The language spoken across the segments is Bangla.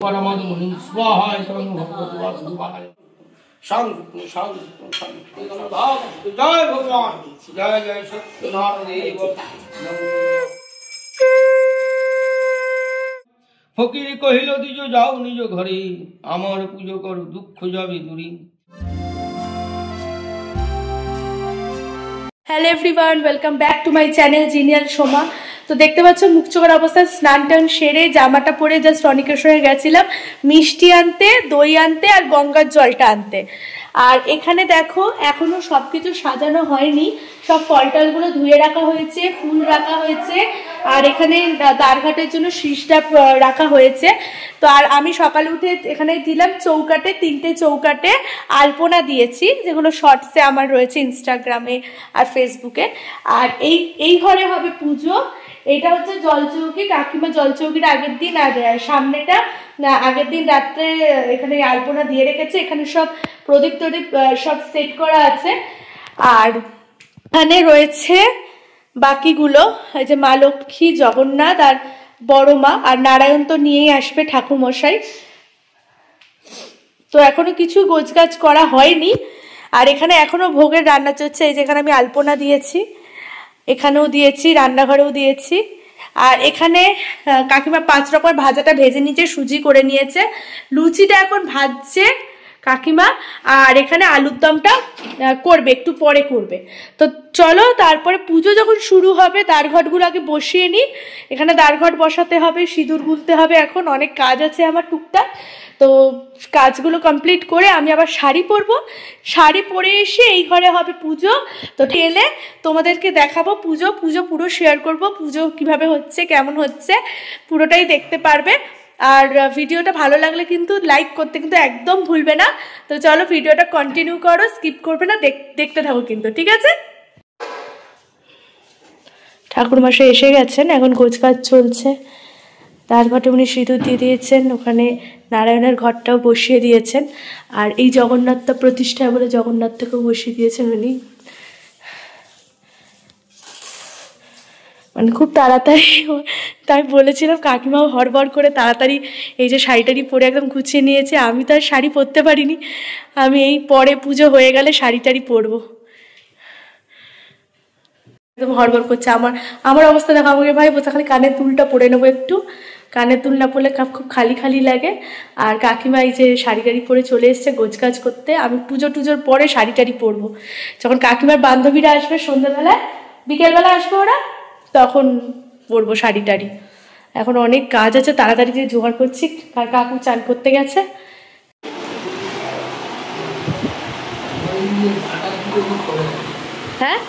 परमधुनि स्वाहाय तनु भगवति वासुदेवाय शांति शांति शांति जय भगवान जय जय सत्यनारायण फकीर कहिल दिज जाओ निज घरे आमार पूजो कर दुख जाबे दूरी। Hello everyone welcome back to my channel जिनियल सोमा। तो देखते पाচ্ছ মুখ চোখের অবস্থা স্নান টান সেরে জামাটা পরে জাস্ট অনিকেশ্বরে গেছিলাম মিষ্টি আনতে, দই আনতে আর গঙ্গার জলটা আনতে। আর এখানে দেখো এখনো সবকিছু সাজানো হয়নি, সব ফলটলগুলো ধুয়ে রাখা হয়েছে, ফুল রাখা হয়েছে আর এখানে দ্বারঘাটের জন্য শীষটা রাখা হয়েছে। তো আর আমি সকালে উঠে এখানে দিলাম চৌকাটে, 3টে চৌকাটে আলপনা দিয়েছি যেগুলো শর্টসে আমার রয়েছে ইনস্টাগ্রামে আর ফেসবুকে। আর এই ঘরে হবে পুজো। এটা হচ্ছে জলচৌকি, কাকিমা জলচৌকিটা আগের দিন আর সামনেটা আগের দিন রাত্রে এখানে আলপনা দিয়ে রেখেছে। এখানে সব প্রদীপ টদীপ সব সেট করা আছে। আর এখানে রয়েছে বাকিগুলো, এই যে মা লক্ষ্মী, জগন্নাথ আর বড় মা আর নারায়ণ তো নিয়েই আসবে ঠাকুরমশাই। তো এখনো কিছু গোছগাছ করা হয়নি। আর এখানে এখনো ভোগের রান্না চলছে। এই যেখানে আমি আলপনা দিয়েছি, এখানেও দিয়েছি, রান্নাঘরেও দিয়েছি। আর এখানে কাকিমা 5 রকমের ভাজাটা ভেজে নিয়েছে, সুজি করে নিয়েছে, লুচিটা এখন ভাজছে কাকিমা। আর এখানে আলুর দমটা করবে, একটু পরে করবে। তো চলো তারপরে পুজো যখন শুরু হবে দ্বারঘটগুলো আগে বসিয়ে নিই। এখানে দ্বারঘট বসাতে হবে, সিঁদুর গুলতে হবে, এখন অনেক কাজ আছে আমার টুকটাক। তো কাজগুলো কমপ্লিট করে আমি আবার শাড়ি পরবো, শাড়ি পরে এসে এই ঘরে হবে পুজো। তো এলে তোমাদেরকে দেখাবো পুজো পুরো শেয়ার করব, পুজো কিভাবে হচ্ছে কেমন হচ্ছে পুরোটাই দেখতে পারবে। আর ভিডিওটা ভালো লাগলে কিন্তু লাইক করতে কিন্তু একদম ভুলবে না। তো চলো ভিডিওটা কন্টিনিউ করো, স্কিপ করবে না, দেখতে থাকো কিন্তু, ঠিক আছে। ঠাকুরমশাই এসে গেছেন, এখন গোছকাজ চলছে। তার ঘটে উনি সিঁদুর দিয়ে দিয়েছেন, ওখানে নারায়ণের ঘরটাও বসিয়ে দিয়েছেন। আর এই জগন্নাথটা প্রতিষ্ঠা বলে জগন্নাথটাকেও বসিয়ে দিয়েছেন উনি। মানে খুব তাড়াতাড়ি, তাই বলেছিলাম কাকিমাও হড়বড় করে তাড়াতাড়ি এই যে শাড়িটারি পরে একদম গুছিয়ে নিয়েছে। আমি তো আর শাড়ি পরতে পারিনি, আমি এই পরে পুজো হয়ে গেলে শাড়িটারি পরবো। একদম হড়বড় করছে। আমার অবস্থা দেখো, আমাকে ভাই বলছে খালি কানের দুলটা পরে নেবো, একটু কানের দুল না পরলে খুব খালি খালি লাগে। আর কাকিমা এই যে শাড়ি টাড়ি পরে চলে এসছে গোছকাজ করতে। আমি পুজোর পরে শাড়ি টাড়ি পরবো, যখন কাকিমার বান্ধবীরা আসবে সন্ধ্যাবেলায়, বিকেলবেলা আসবে ওরা, তখন পরবো শাড়ি টাড়ি। এখন অনেক কাজ আছে, তাড়াতাড়ি যে জোগাড় করছি। কাকু চান করতে গেছে। হ্যাঁ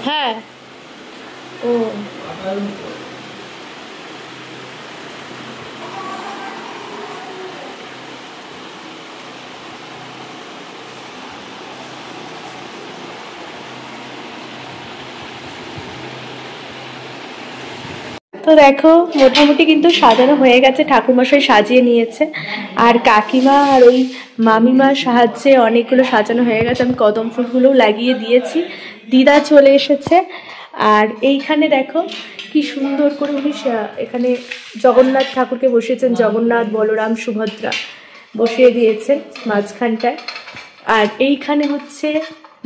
হ্যাঁ ও তো দেখো মোটামুটি কিন্তু সাজানো হয়ে গেছে, ঠাকুরমশাই সাজিয়ে নিয়েছে। আর কাকিমা আর ওই মামিমার সাহায্যে অনেকগুলো সাজানো হয়ে গেছে। আমি কদম ফুলগুলোও লাগিয়ে দিয়েছি, দিদা চলে এসেছে। আর এইখানে দেখো কি সুন্দর করে উনি এখানে জগন্নাথ ঠাকুরকে বসিয়েছেন, জগন্নাথ বলরাম সুভদ্রা বসিয়ে দিয়েছেন মাঝখানটায়। আর এইখানে হচ্ছে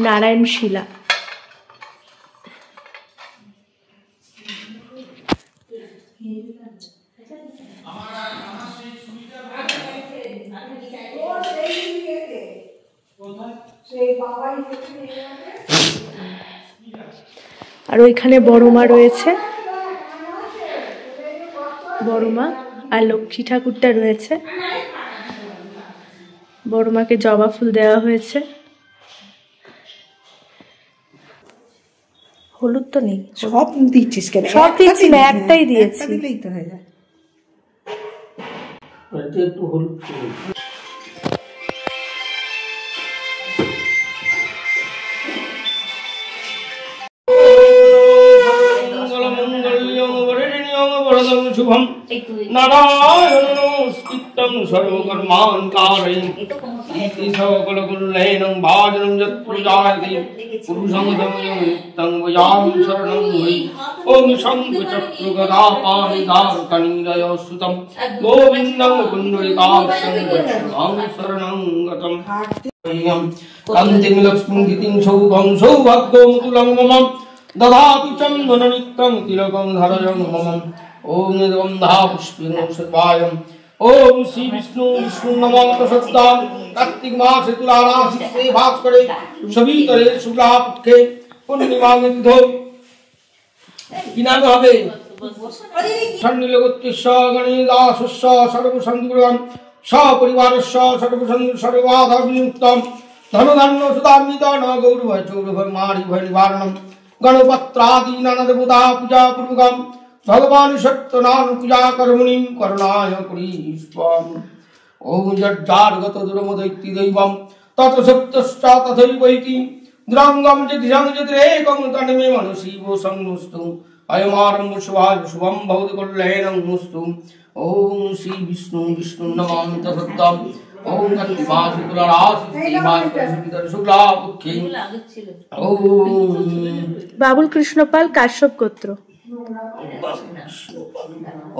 নারায়ণ শিলা। আর ওইখানে বড় মা রয়েছে, বড় মা আর লক্ষ্মী ঠাকুরটা রয়েছে। বড় মাকে জবা ফুল দেওয়া হয়েছে। হলুদ তো নেই, সব দিচ্ছিস কেন? সব দিচ্ছি না, একটাই দিয়েছি। দিলেই তো হয়ে যায়। একটু হলুদ শুভম নারায়ণ নমস্কৃত্যং সর্বকর্মাণ কারয়ং इति सकलकुल्लैनं भाजनं यत्प्रजायते पुरुषं समयं नित्यं भजामि शरणं वै ॐ शङ्खचक्रगदापाणिधारकनीलयसुतं गोविन्दं पुण्डरीकाक्षं गच्छामि शरणं गतम् कान्तिं लक्ष्मीं गीतिं सौभं सौभाग्यमुकुलं मम ददातु चन्दननित्यं तिलकं धरजं मम ॐ गन्धापुष्पेण सर्वायं ओम श्री विष्णु विष्णु नमो प्रसद्दा कार्तिक मास तुला राशि से भास्करे सभी तरह शुक्ला पक्षे पूर्णिमा में धो কি নাম হবে সন্নিলগত্যস্য গণেশদাসস্য সর্বসন্তুরম সপরিবারস্য সর্ববাধা বিমুক্তম ধনধান্য সুধান্বিত ন গৌরভয় চৌরভয় মারিভয় নিবারণম গণপত্রাদি নানা দেবতা পূজা পূর্বকম भगवान सत्यनारायण पूजा कर्मणि करुणाय करीष्वम ओम जड्जार्गत दुर्मदैत्य दैवम तत सप्तश्च तथैवैति द्रंगम जतिरेकं तन्मे मनसीवो संगुस्तु अयमारंभ शुभाय शुभम भवति कल्याणमुस्तु ओम श्री विष्णु विष्णु नमामि तसद्दम ओम कन्तिमासि तुलाराशि भास्कर शुक्ला पक्षे ओम बाबुल कृष्णपाल काश्यप गोत्र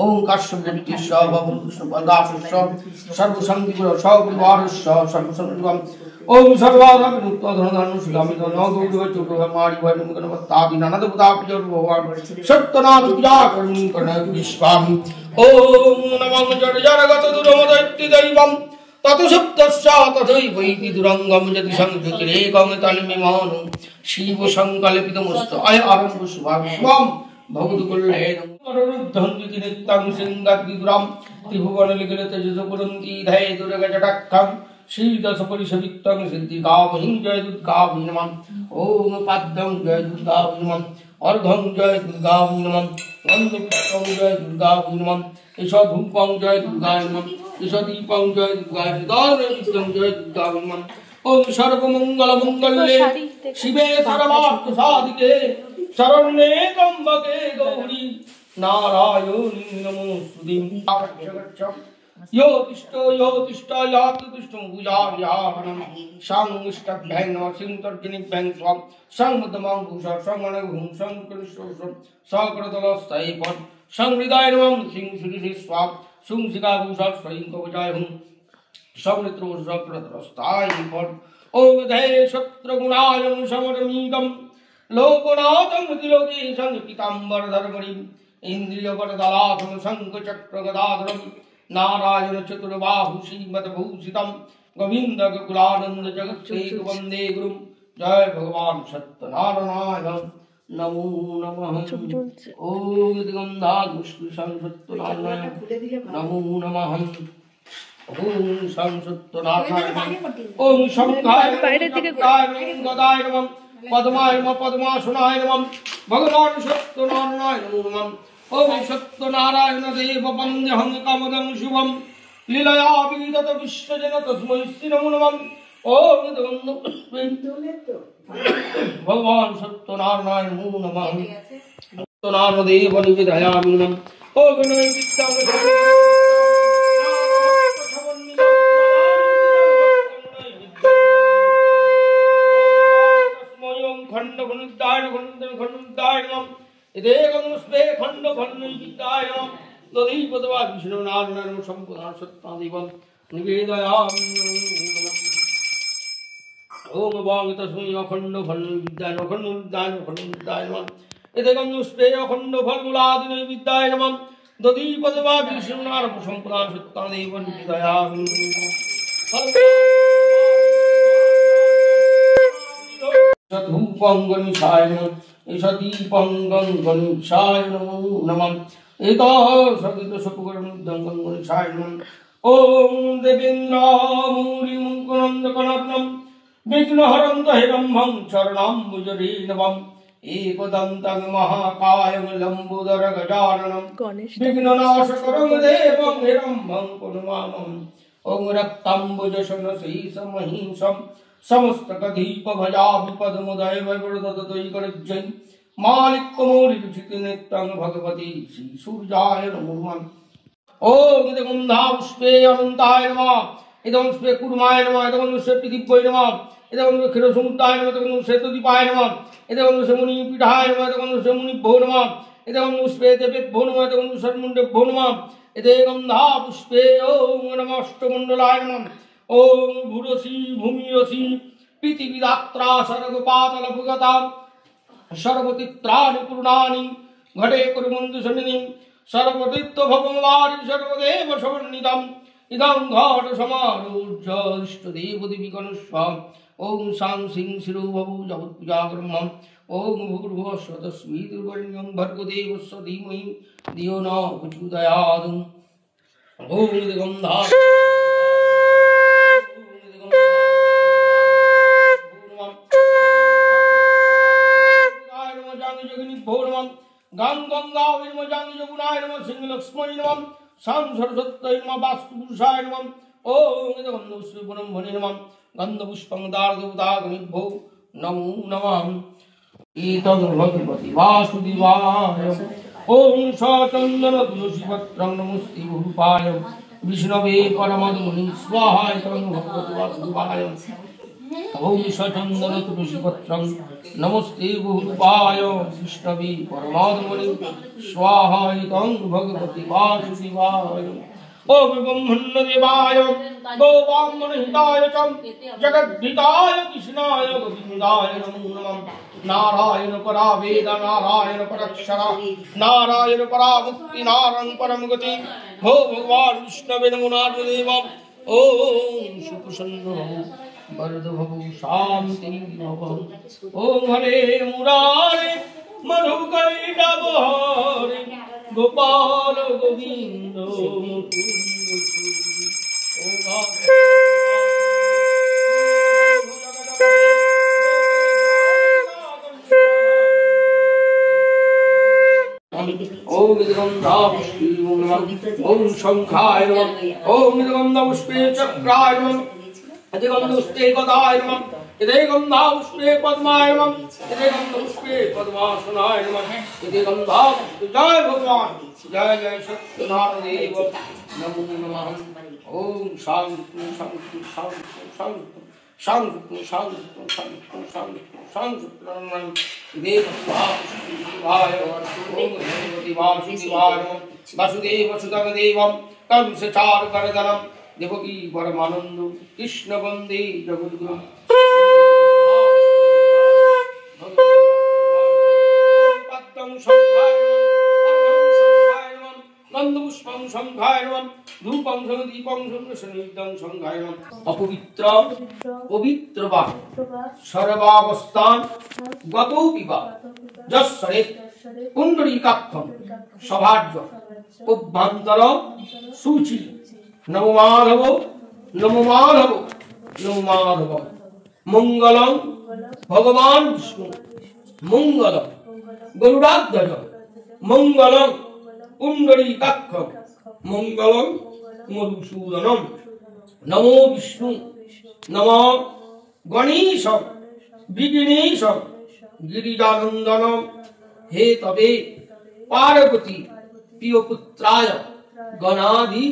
ओम काश्यपगोत्रीय बाबुल कृष्णपाल दासस्य सर्वसंधिपुर सपरिवारस्य सर्वसंधिगम ओम सर्वाधा विमुक्त धनधान्य सुगामित न गौरव चौरव मारिभय गणपत्यादि नाना देवता पूजा भगवान सत्यनारायण पूजा कर्मणि करुणाय विश्वामि ओम नमः जड़जड़गत दुर्मदैत्य दैवम तत सप्तश्च तथैवैति दुरंगम यदि संज्योतिरेकं तन्मेमनु शिव संकल्पितमस्तु अय आरंभ शुभम भगवत कल्याणं अरुद्धं नित्यं सिंगाद्विदुरं त्रिभुवनलिखिततेजसपुरन्ति धय दुर्गजटक्खं श्रीदशपरिशवित्तं सिद्धिकामहिं जय दुर्गावै नमः ओम पाद्यं जय दुर्गावै नमः अर्घं जय दुर्गावै नमः गन्धपुष्पं जय दुर्गावै नमः ईशधूपं जय दुर्गावै नमः ईशदीपं जय दुर्गावै नमः जय दुर्गावै नमः ओम सर्वमंगलमंगल्ये शिवे सर्वार्थसाधिके शरण्ये त्र्यंबके गौरी नारायणी नमोस्तुते यो तिष्ठ यातु तिष्ठं पूजार्याहनं सांगिष्टभ्यं नमः सिंतर्जनिभ्यं स्वं संमदमं भूषा संगणघुं संकृष्टोषं सकरतलस्थैपं संहृदाय नमः सिंह श्री स्वाम सुंसिका भूषा स्वयं कवचाय हूं समृत्रो सप्रतरस्थायपं ओम धैर्य शत्रुगुणायं समरमीकं लोकनाथं तिलोकेशं पीताम्बरधरमणिं इन्द्रियवरदलासं शङ्खचक्रगदाधरं नारायण चतुर्बाहु श्रीमद्भूषितं गोविन्दकुलानन्द जगत्सेतु वन्दे गुरुं जय भगवान सत्यनारायण नमो नमः ओम गन्धापुष्पं सत्यनारायण नमो नमः ओम सत्यनारायण ओम शंखाय गदाय नमः पद्माय नमः पद्मासनाय नमः भगवान सत्यनारायण नमः ओम सत्यनारायण देव वन्द्यहं कामदं शुभं लीलया विदत विश्वजन तस्मै श्री नमो नमः ओम भगवान सत्यनारायण नमः सत्यनारायण देव निवेदयामि नमः ओम खंड खंडाय नमः इदेकं स्वे खंड खंडाय नमः तदैवतवा विष्णु नारायण संपूर्ण सत्तादेवं निवेदयामि ओम वांग तस्मै अखंड फल विद्याय नमः इदेकं स्वे अखंड फल मूलादि विद्याय नमः तदैवतवा विष्णु नारायण संपूर्ण सत्तादेवं निवेदयामि धूपं गणेशाय नमः ईशदीपं गणेशाय नमो नमः एतः सवितसुपकरणं गणेशाय नमः ओम देवेन्द्रमूलिमुकुन्दकर्णं विघ्नहरं चरणाम्बुजरे नमः एकदन्तं महाकायं लम्बोदर गजाननं विघ्ननाशकरं देवं हिरण्यं कुर्माणं ओम रक्ताम्बुजशनशेषमहिषं समस्त कदीप भजा विपदमुदय वैवृततैकरिज्जै मालिकमौलिरुचित नित्यं भगवती श्री सूर्याय नमो नमः ओम गन्धापुष्पे अनन्ताय नमः इदं स्वे कुर्माय नमः इदं स्वे पृथिव्यै नमः इदं स्वे क्षीरसमुद्राय नमः इदं स्वे श्वेतदीपाय नमः इदं स्वे मुनिपीठाय नमः इदं स्वे मुनिभ्यो नमः इदं स्वे देवेभ्यो नमः इदं स्वे षड्मुण्डेभ्यो नमः इदं धा पुष्पे ओम नमस्तमण्डलाय नमः ओम भूरसि भूमिरसि पृथिवीदात्रा सर्गपातलभुगता सर्वतित्राणि पूर्णानि घटे कुर्वन्तु सन्निधिं सर्वतीर्थ भगवान् सर्वदेव समन्वितम् इदं घट समारोह्य इष्टदेवदेविगणस्व ओम शां सिं शिरो भवु जगत्पूजाकर्मम् ओम भूर्भुवः स्वतस्मिर्वरेण्यं भर्गदेवस्य धीमहि धियो न प्रचोदयात् ओम इदं धा गंग गंगा विमजांग यमुनाय नमः सिंह लक्ष्मण नमः शाम सरस्वत्यै नमः वास्तुपुरुषाय नमः ओम गंध श्रीवनं भने नमः गंध पुष्पं दार्दुदागमिभ्यो नमो नमः एतद् भगवति वासुदेवाय ओम सचंदन तुलसीपत्रं नमस्ते भूपाय विष्णवे परमधुनि स्वाहा एतद् भगवति वासुदेवाय ओम सचंदन तुलसीपत्रं नमस्ते भूपाय विष्णवे परमात्मने स्वाहा इदं भगवति वासुदेवाय ओम ब्रह्मण्यदेवाय गोब्राह्मणहिताय च जगद्धिताय कृष्णाय गोविन्दाय नमो नमः नारायण परा वेद नारायण परक्षरा नारायण परा मुक्ति नारायण परम गति हो भगवान विष्णवे नमो नारायण ओम सुप्रसन्न वरद भवु शांति भवु ओम हरे मुरारे मधुकैटभ हरे गोपाल गोविंद ओम ओम शंखाय नमः ओम पुष्पे चक्राय नमः इदगंधपुष्पे गदाय नमः इदगंधपुष्पे पद्माय नमः इदगंधपुष्पे पद्मासनाय नमः इदगंधपुष्पे जय भगवान जय जय सत्यनारायण देव नमो नमः ओम शांति शांति शांति शांति शांति शांति शांति शांति शांति देव वासुदेवाय ओम भगवति वासुदेवाय वासुदेव सुतम देवम कंसचार करदलम देवकी परमानंद कृष्ण वंदे जगद्गुरु पद्मं शंखाय नमः गंधपुष्पं शंखाय नमः धूपं दीपं सन्निधं शंखाय नमः अपवित्र पवित्र वा सर्वावस्थान गतो विवा जस्सरे कुंडलीकाक्षं सभाज्य उभ्यंतर सूचि नमो माधव नमो माधव नमो माधव मंगलम भगवान विष्णु मंगलम गरुडाध्वज मंगलम कुंडलीकाक्ष मंगलम मधुसूदनम नमो विष्णु नमो गणेश विघ्नेश गिरिजानंदन हे तबे पार्वती प्रियपुत्राय गणाधि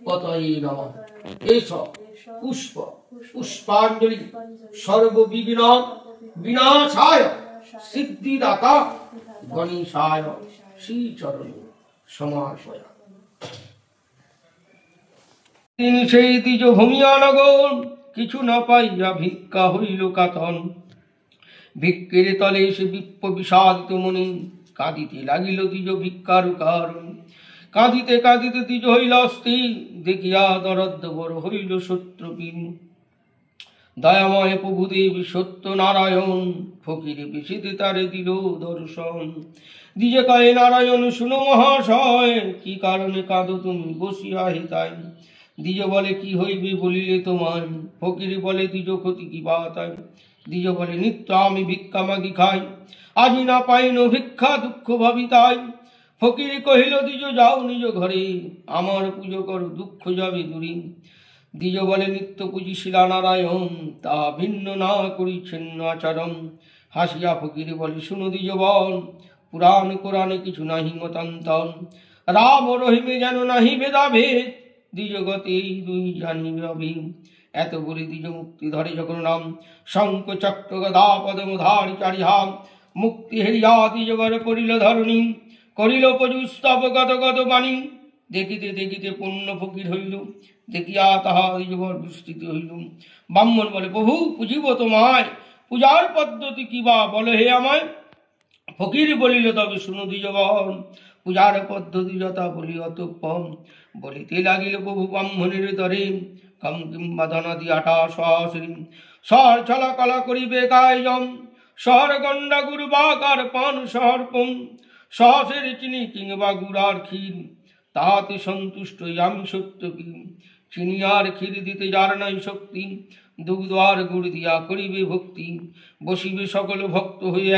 पतये नमः एष पुष्प पुष्पांजलि सर्व विघ्न विनाशाय सिद्धिदाता गणेशाय श्री चरण समर्पयामि সেইতি যে ভূমিয়া নগর কিছু না পাইয়া ভিক্ষা হইল কাতন ভিক্ষের তলে সে বিপ্প বিষাদিত মনে কাঁদিতে লাগিল দ্বিজ ভিক্ষার কারণ কাঁদিতে কাঁদিতে দ্বিজ হইল অস্থির দেখিয়া দরদ্দ বড় হইল শত্রুপীন দয়াময় প্রভুদেব সত্য নারায়ণ ফকিরে বেশিতে তারে দিল দর্শন দ্বিজে কয়ে নারায়ণ শুনো মহাশয় কি কারণে কাঁদো তুমি বসিয়া হেতাই দ্বিজ বলে কি হইবে বলিলে তোমায় ফকিরে বলে দ্বিজ ক্ষতি কি বাতায় দ্বিজ বলে নিত্য আমি ভিক্ষা মাগি খাই আজি না পাইন ভিক্ষা দুঃখ ভাবিতাই ফকিরে কহিল দ্বিজ যাও নিজ ঘরে আমার পুজো করো দুঃখ যাবে দূরে দ্বিজ বলে নিত্য পূজিশিলা নারায়ণ তা ভিন্ন না করিছেন আচরণ হাসিয়া ফকিরে বলে শুনো দ্বিজ বল পুরাণ কোরআনে কিছু নাহি মতান্তর রাম রহিমে যেন নাহি ভেদাভেদ দ্বিজগতে এই দুই জানিবে অভি। এত বলি দ্বিজ মুক্তি ধরে যখন নাম, শঙ্খ চক্র গদা পদম ধারি চারিহাম, মুক্তি হেরিয়া দ্বিজগরে পড়িল ধরণী, করিল পজুস্তব গত গত বাণী। দেখিতে দেখিতে পূর্ণ ফকির হইল, দেখিয়া তাহা দ্বিজগর বিস্তৃত হইল। ব্রাহ্মণ বলে, প্রভু পুজিব তোমায়, পূজার পদ্ধতি কিবা বলে হে আমায়। ফকির বলিল, তবে শুনো দ্বিজগণ, পূজার পদ্ধতি যথা বলি অতঃপর। বলিতে লাগিল প্রভু ব্রাহ্মণের তরে, কম কিংবা ধনাদি আটা সহস্রী, শহর ছলা কলা করিবে কায়জম, শহর গন্ডা গুরু বাকার পান সহর্পম, সহসের চিনি কিংবা গুড়ার ক্ষীর, তাহাতে সন্তুষ্ট আমি সত্য কি। চিনি আর ক্ষীর দিতে যার নাই শক্তি, দুগ্ধ আর গুড় দিয়া করিবে ভক্তি। বসিবে সকল ভক্ত হয়ে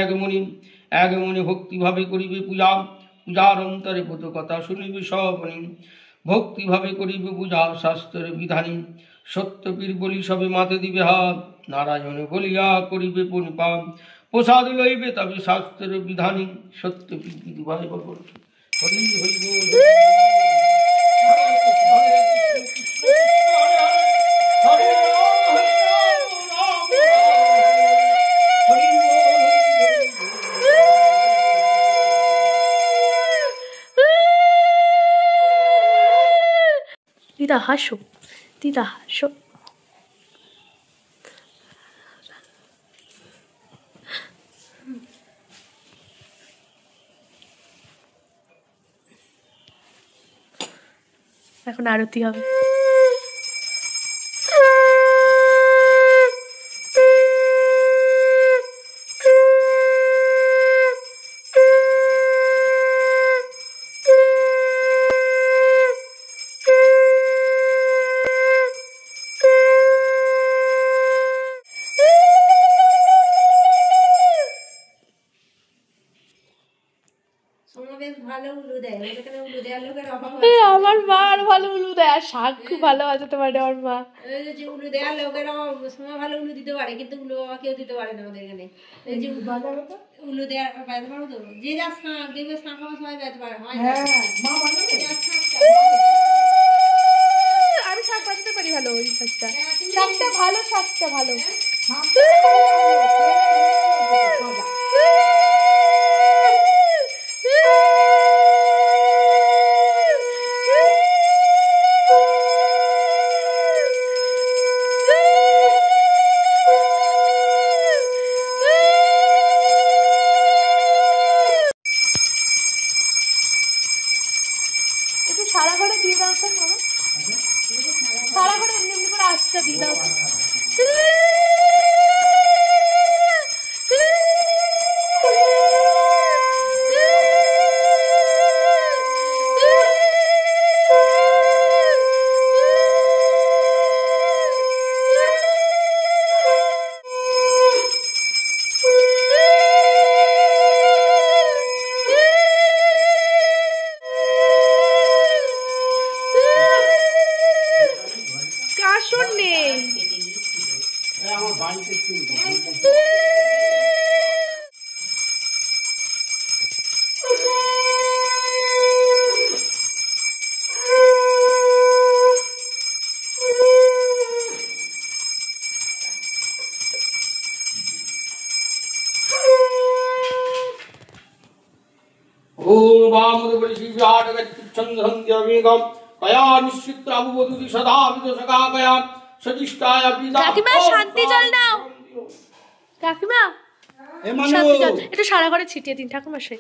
এক মনে ভক্তিভাবে করিবে পূজা। পূজার অন্তরে কত কথা শুনিবে সবনি, ভক্তিভাবে করিবে পূজা শাস্ত্রের বিধানী। সত্যপীর বলি সবে মাতে দিবে হাত, নারায়ণে বলিয়া করিবে পরিপাপ। প্রসাদ লইবে তবে শাস্ত্রের বিধানী, সত্যপীর বিধিভাবে বল। হরি হরি বল। দিদা হাসো, দিদা হাসো। এখন আরতি হবে। আমার মা আর ভালো উলু দেয়, আর শাক খুব ভালো বাজাতে পারে আমার মা। উলু দেওয়ার লোকেরা সময় ভালো উলু দিতে পারে, কিন্তু উলু বাবা কেউ দিতে পারে না আমাদের এখানে। উলু দেওয়ার বাজাতে পারবো তো, যে যা শাঁখ দেবে শাঁখ আমার সবাই বাজাতে পারে। আমি শাক বাজাতে পারি ভালো, ওই শাকটা শাকটা ভালো, শাকটা ভালো। সারা ঘরে দিয়ে দাও তো মামা, সারা ঘরে এমনি এমনি করে আসতে দিয়ে দাও। ओम वामदेव शिव्याटगच्छन्द्रहन्त्यमेकं कया निश्चित्राबुवदुति सदा विदसका कया सजिष्टाय पिता। কাকিমা শান্তি জল নাও, কাকিমা শান্তি জল একটু সারা ঘরে ছিটিয়ে দিন ঠাকুমা। সে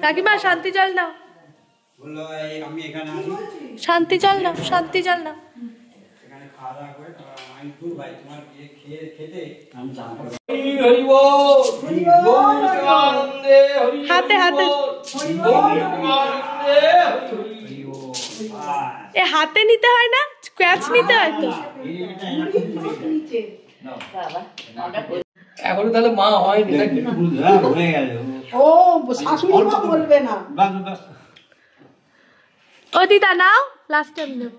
কাকিমা শান্তি জল নাও, শান্তি জল নাও, শান্তি জল নাও। হাতে হাতে এ হাতে নিতে হয় না, স্ক্র্যাচ নিতে হয় তো। এখন তাহলে মা হয়নি নাকি? ও শাশুড়ি মা বলবে না। ও দিদা নাও, লাস্ট টাইম নেব।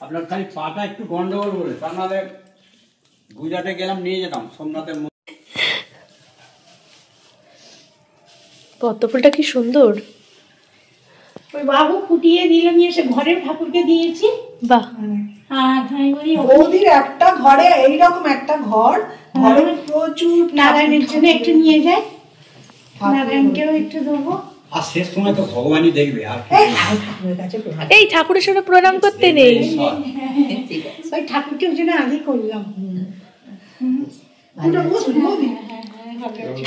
আপনার খালি পাটা একটু গন্ডগোল বলে, তা নাহলে গুজরাটে গেলাম নিয়ে যেতাম সোমনাথের। পদ্ম ফুলটা কি সুন্দর। ওই বাবু ফুটিয়ে দিল, নিয়ে এসে ঘরের ঠাকুরকে দিয়েছি। বাহ। আর বৌদির একটা ঘরে এইরকম একটা ঘর, ঘরে প্রচুর নারায়ণের জন্য একটু নিয়ে যায়, নারায়ণকেও একটু দেবো। আর শেষ সময় তো ভগবানই দেখবে। আর এই ঠাকুরের সামনে প্রণাম করতে নেই, ওই ঠাকুরকে ওই জন্য আগে করলাম।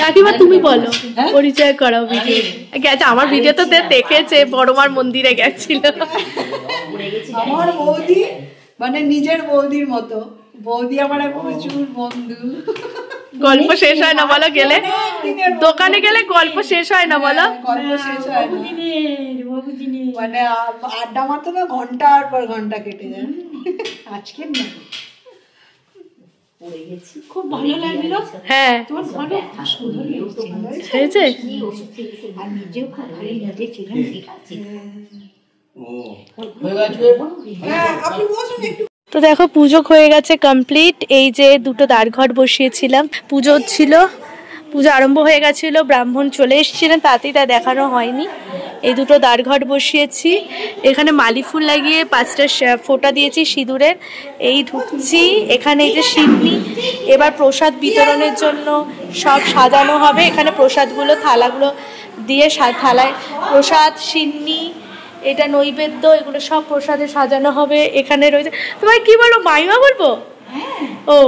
কাকিমা তুমি বলো, পরিচয় করাও ভিডিও। আচ্ছা, আমার ভিডিও তো দেখেছে, বড়মার মন্দিরে গেছিল। আমার বৌদি মানে নিজের বৌদির মতো, বৌদি আমার প্রচুর বন্ধু। গল্প শেষ হয় না বলো, গেলে দোকানে গেলে গল্প শেষ হয় না বলো। গল্প শেষ হয় না, মানে আড্ডা মারতো না, ঘন্টার পর ঘন্টা কেটে যায়। আজকে না পড়ে গেছি, খুব ভালো লাগলো। হ্যাঁ, তোমার ঘরে এত সুন্দর হয়েছে। আর নিজেও খুব ভালো লাগেছিলাম। ঠিক আছে, হ্যাঁ আপনি বসুন একটু। তো দেখো পুজো হয়ে গেছে কমপ্লিট। এই যে দুটো দ্বারঘট বসিয়েছিলাম, পুজো ছিল, পুজো আরম্ভ হয়ে গেছিল, ব্রাহ্মণ চলে এসেছিলেন, তাতেই তা দেখানো হয়নি। এই দুটো দ্বারঘট বসিয়েছি, এখানে মালি ফুল লাগিয়ে 5টা ফোঁটা দিয়েছি সিঁদুরের। এই ঢুকছি, এখানে এই যে সিন্নি, এবার প্রসাদ বিতরণের জন্য সব সাজানো হবে। এখানে প্রসাদগুলো থালাগুলো দিয়ে থালায় প্রসাদ, সিন্নি, এটা নৈবেদ্য, এগুলো সব প্রসাদে সাজানো হবে। এখানে রয়েছে, তোমায় কি বলবো, মামিমা বলবো? ও,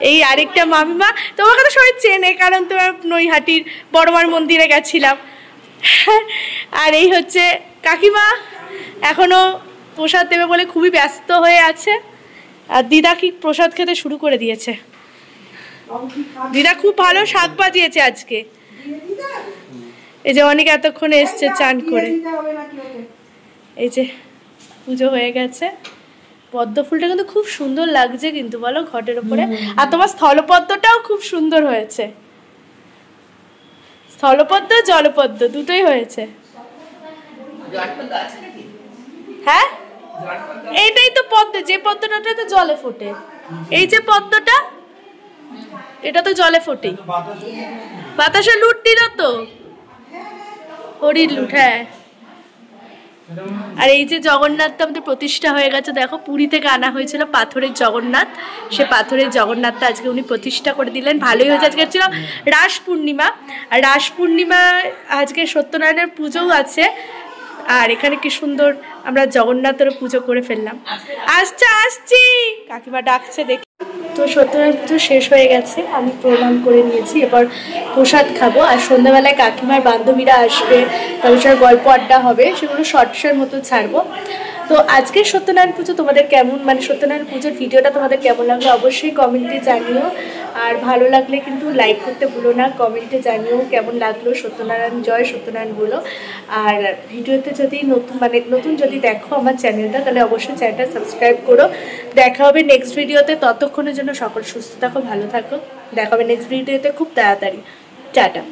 এই আরেকটা মামিমা, তোমাকে তো সবাই চেনে, কারণ তোমার নৈহাটির বড়মার মন্দিরে গেছিলাম। আর এই হচ্ছে কাকিমা, এখনো প্রসাদ দেবে বলে খুবই ব্যস্ত হয়ে আছে। আর দিদা কি প্রসাদ খেতে শুরু করে দিয়েছে। দিদা খুব ভালো শাক বাজিয়েছে আজকে। এই যে অনেক এতক্ষণে এসছে চান করে। এই যে পুজো হয়ে গেছে, পদ্ম ফুলটা কিন্তু খুব সুন্দর লাগছে কিন্তু বলো ঘটের উপরে। আর তোমার স্থলপদ্মটাও খুব সুন্দর হয়েছে, স্থলপদ্ম জলপদ্ম দুটোই হয়েছে। হ্যাঁ, এইটাই তো পদ্ম, যে পদ্মটা তো জলে ফোটে। এই যে পদ্মটা, এটা তো জলে ফোটে। বাতাসে লুট দিল তো, হরির লুট। হ্যাঁ, আর এই যে জগন্নাথটা আমাদের প্রতিষ্ঠা হয়ে গেছে, দেখো পুরী থেকে আনা হয়েছিল পাথরের জগন্নাথ, সে পাথরের জগন্নাথটা আজকে উনি প্রতিষ্ঠা করে দিলেন। ভালোই হয়েছে। আজকে ছিল রাস পূর্ণিমা, আর রাস পূর্ণিমা আজকে সত্যনারায়ণের পুজোও আছে। আর এখানে কি সুন্দর আমরা জগন্নাথের পুজো করে ফেললাম। আসছি, কাকিমা ডাকছে দেখি। তো সত্যনারায়ণ পুজো শেষ হয়ে গেছে, আমি প্রণাম করে নিয়েছি, এবার প্রসাদ খাবো। আর সন্ধ্যাবেলায় কাকিমার বান্ধবীরা আসবে, তাদের সাথে গল্প আড্ডা হবে, সেগুলো শর্টসের মতো ছাড়বো। তো আজকের সত্যনারায়ণ পুজো তোমাদের কেমন, মানে সত্যনারায়ণ পুজোর ভিডিওটা তোমাদের কেমন লাগলো অবশ্যই কমেন্টে জানিও। আর ভালো লাগলে কিন্তু লাইক করতে ভুলো না, কমেন্টে জানিও কেমন লাগলো। সত্যনারায়ণ জয় সত্যনারায়ণ বলো। আর ভিডিওতে যদি নতুন যদি দেখো আমার চ্যানেলটা, তাহলে অবশ্যই চ্যানেলটা সাবস্ক্রাইব করো। দেখা হবে নেক্সট ভিডিওতে, ততক্ষণের জন্য সকল সুস্থ থাকো, ভালো থাকো। দেখা হবে নেক্সট ভিডিওতে খুব তাড়াতাড়ি। টাটা।